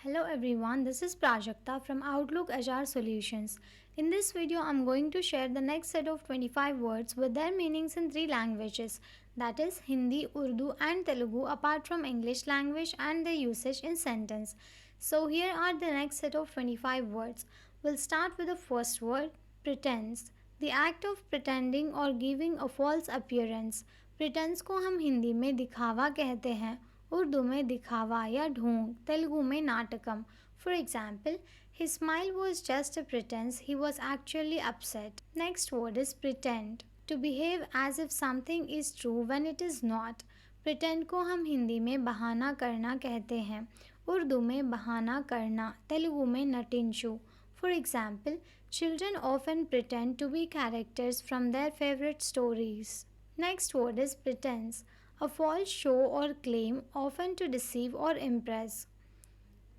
Hello everyone, this is Prajakta from Outlook Agile Solutions. In this video, I'm going to share the next set of 25 words with their meanings in three languages, that is Hindi, Urdu and Telugu apart from English language and their usage in sentence. So here are the next set of 25 words. We'll start with the first word, pretense. The act of pretending or giving a false appearance. Pretense को हम हिंदी में दिखावा कहते हैं, उर्दू में दिखावा या ढोंग, तेलुगु में नाटकम. For example, his smile was just a pretense, he was actually upset. Next word is pretend. To behave as if something is true when it is not. Pretend को हम हिंदी में बहाना करना कहते हैं, उर्दू में बहाना करना, तेलुगु में नटिंचु. For example, children often pretend to be characters from their favorite stories. Next word is pretense. A false show or claim often to deceive or impress.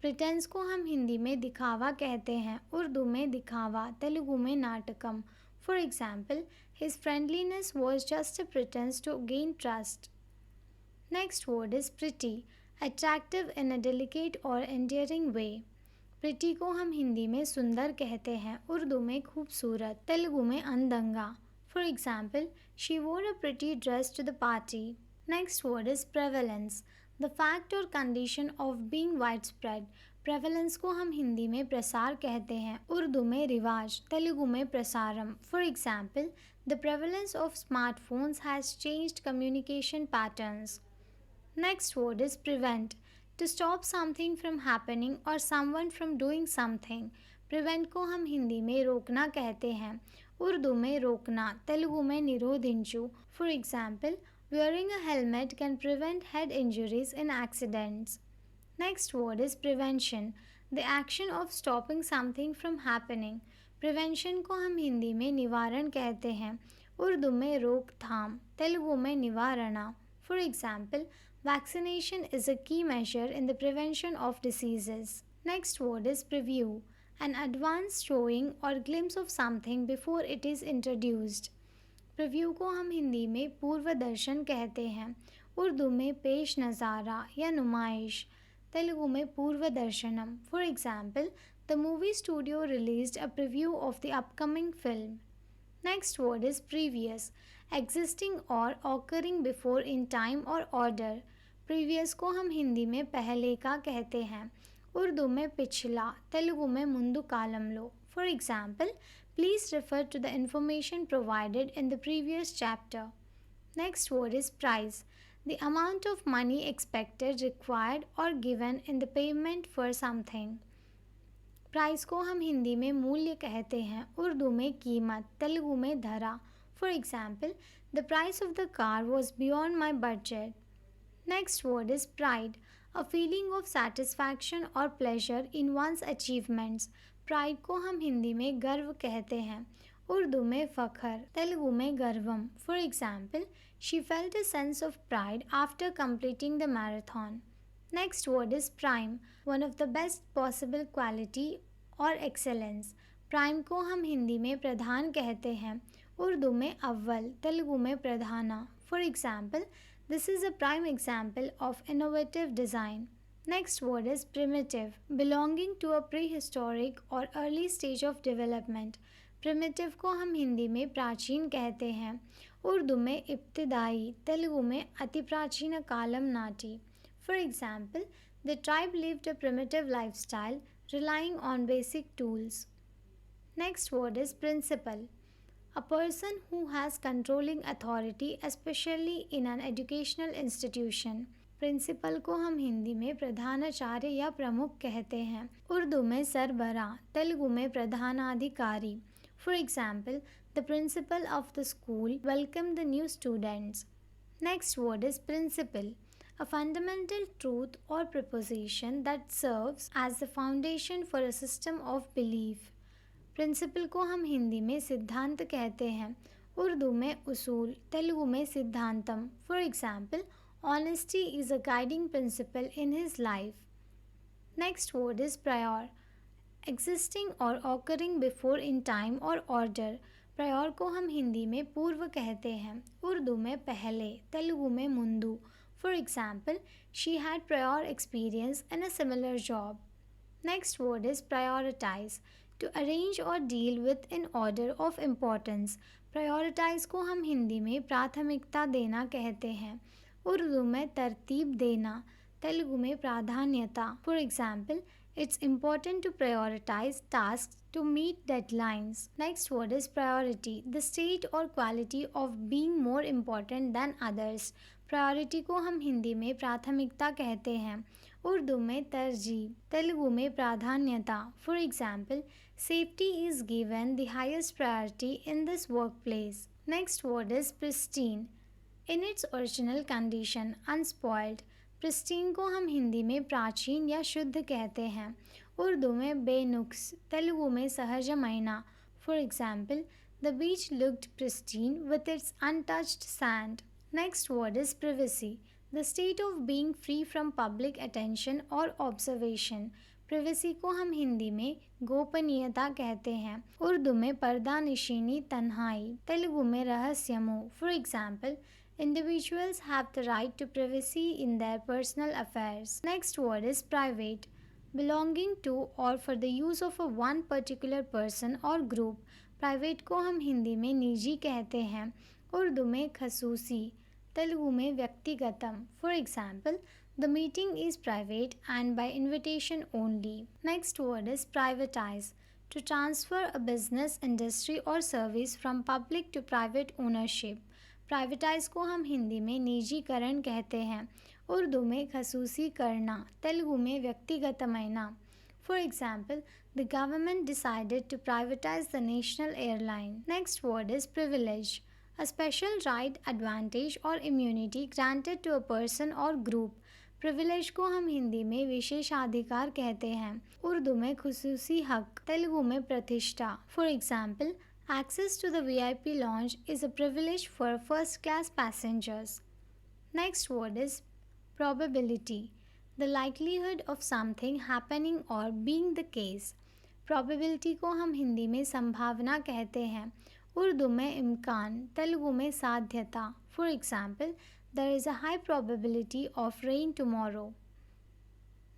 Pretense को हम हिंदी में दिखावा कहते हैं, उर्दू में दिखावा, तेलुगु में नाटकम. For example, his friendliness was just a pretense to gain trust. Next word is pretty. Attractive in a delicate or endearing way. Pretty को हम हिंदी में सुंदर कहते हैं, उर्दू में खूबसूरत, तेलुगु में अंदंगा. For example, she wore a pretty dress to the party. Next word is prevalence. The fact or condition of being widespread. Prevalence को हम हिंदी में प्रसार कहते हैं, उर्दू में रिवाज, तेलुगु में प्रसारम. For example, the prevalence of smartphones has changed communication patterns. Next word is prevent. To stop something from happening or someone from doing something. Prevent को हम हिंदी में रोकना कहते हैं, उर्दू में रोकना, तेलुगु में निरोधिंचु. For example, wearing a helmet can prevent head injuries in accidents. Next word is prevention. The action of stopping something from happening. Prevention को हम हिंदी में निवारण कहते हैं, उर्दू में रोकथाम, तेलुगु में निवारणा. For example, vaccination is a key measure in the prevention of diseases. Next word is preview. An advance showing or glimpse of something before it is introduced. Preview को हम हिंदी में पूर्व दर्शन कहते हैं, उर्दू में पेश नज़ारा या नुमाइश, तेलुगु में पूर्व दर्शनम. For example, the movie studio released a preview of the upcoming film. Next word is previous. Existing और ऑकरिंग बिफोर इन टाइम और ऑर्डर. प्रीवियस को हम हिंदी में पहले का कहते हैं, उर्दू में पिछला, तेलुगु में मुंदु कालमलो. For example, please refer to the information provided in the previous chapter. Next word is price. The amount of money expected, required or given in the payment for something. Price को हम हिंदी में मूल्य कहते हैं, उर्दू में कीमत, तेलुगु में धरा. For example, the price of the car was beyond my budget. Next word is pride. A feeling of satisfaction or pleasure in one's achievements. Pride को हम हिंदी में गर्व कहते हैं, उर्दू में फ़ख्र, तेलुगु में गर्वम. For example, she felt a sense of pride after completing the marathon. Next word is prime. One of the best possible quality और एक्सेलेंस. प्राइम को हम हिंदी में प्रधान कहते हैं, उर्दू में अव्वल, तेलुगु में प्रधाना. For example, this is a prime example of innovative design. Next word is primitive. Belonging to a prehistoric or early stage of development. Primitive को हम हिंदी में प्राचीन कहते हैं, उर्दू में इब्तिदाई, तेलुगु में अति प्राचीन कालम नाटी. For example, the tribe lived a primitive lifestyle, relying on basic tools. Next word is principal. A person who has controlling authority, especially in an educational institution. Principal को हम हिंदी में प्रधानाचार्य या प्रमुख कहते हैं, उर्दू में सरबरा, तेलुगु में प्रधानाधिकारी. For example, the principal of the school welcome the new students. Next word is principal. A fundamental truth or proposition that serves as the foundation for a system of belief. Principal को हम हिंदी में सिद्धांत कहते हैं, उर्दू में उसूल, तेलुगु में सिद्धांतम. For example, honesty is a guiding principle in his life. Next word is prior. Existing or occurring before in time or order. Prior को हम हिंदी में पूर्व कहते हैं, उर्दू में पहले, तेलुगु में मुंदु. For example, she had prior experience in a similar job. Next word is prioritize. To arrange or deal with in order of importance. Prioritize को हम हिंदी में प्राथमिकता देना कहते हैं. उर्दू में तरतीब देना. तेलुगु में प्राधान्यता. For example, it's important to prioritize tasks to meet deadlines. Next word is priority. The state or quality of being more important than others. Priority को हम हिंदी में प्राथमिकता कहते हैं. उर्दू में तरजीह. तेलुगु में प्राधान्यता. फॉर एग्जाम्पल, safety is given the highest priority in this work place. Next word is pristine. In its original condition, unspoiled. Pristine को हम हिंदी में प्राचीन या शुद्ध कहते हैं. उर्दू में बेनुक्स. तेलुगु में सहजమైన. For example, the beach looked pristine with its untouched sand. Next word is privacy. The state of being free from public attention or observation. Privacy को हम हिंदी में गोपनीयता कहते हैं. उर्दू में पर्दा निशीनी तन्हाई. तेलुगु में रहस्यमो. For example, individuals have the right to privacy in their personal affairs. Next word is private. Belonging to or for the use of a one particular person or group. Private को हम हिंदी में निजी कहते हैं. उर्दू में खसूसी. तेलुगु में व्यक्तिगतम. For example, the meeting is private and by invitation only. Next word is privatise. To transfer a business, industry और service from public to private ownership. Privatise को हम हिंदी में निजीकरण कहते हैं. उर्दू में खसूसी करना. तेलुगु में व्यक्तिगतమైన. For example, the government decided to privatize the national airline. Next word is privilege. A special right, advantage or immunity granted to a person or group. Privilege को हम हिंदी में विशेषाधिकार कहते हैं. उर्दू में खुसूसी हक. तेलुगु में प्रतिष्ठा. For example, access to the VIP lounge is a privilege for first class passengers. Next word is probability. The likelihood of something happening or being the case. Probability को हम हिंदी में संभावना कहते हैं. उर्दू में इम्कान. तेलुगु में साध्यता. For example, there is a high probability of rain tomorrow.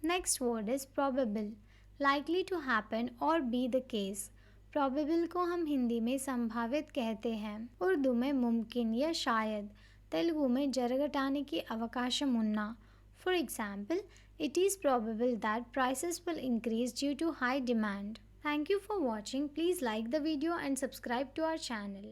Next word is probable. Likely to happen और बी द केस. प्रोबेबल को हम हिंदी में संभावित कहते हैं. उर्दू में मुमकिन या शायद. तेलुगु में जरगटाనికి అవకాశం ఉన్న. For example, it is probable that prices will increase due to high demand. Thank you for watching. Please like the video and subscribe to our channel.